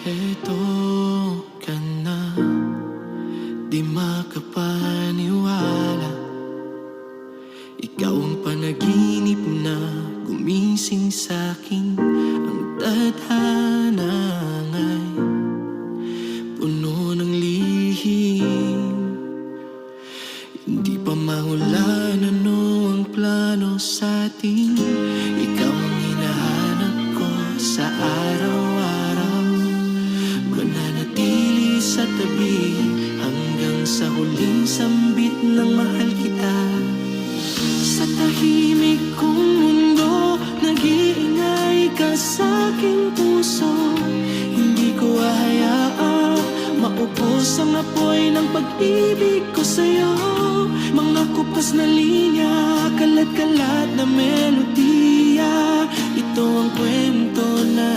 Eto ka na, di makapaniwala. Ikaw ang panaginip na gumising sa'kin. Ang tadhana nga'y puno ng lihim. Hindi pa mahulaan ano ang plano sa'tin. Ikaw ang hinahanap ko sa araw-araw. Mananatili sa tabi hanggang sa huling sambit ng mahal kita. Sa tahimik kong mundo, nag-iingay ka sa'king puso. Hindi ko hahayaang maubos ang apoy ng pag-ibig ko sa'yo. Mga kupas na linya, kalat-kalat na melodiya. Ito ang kwento na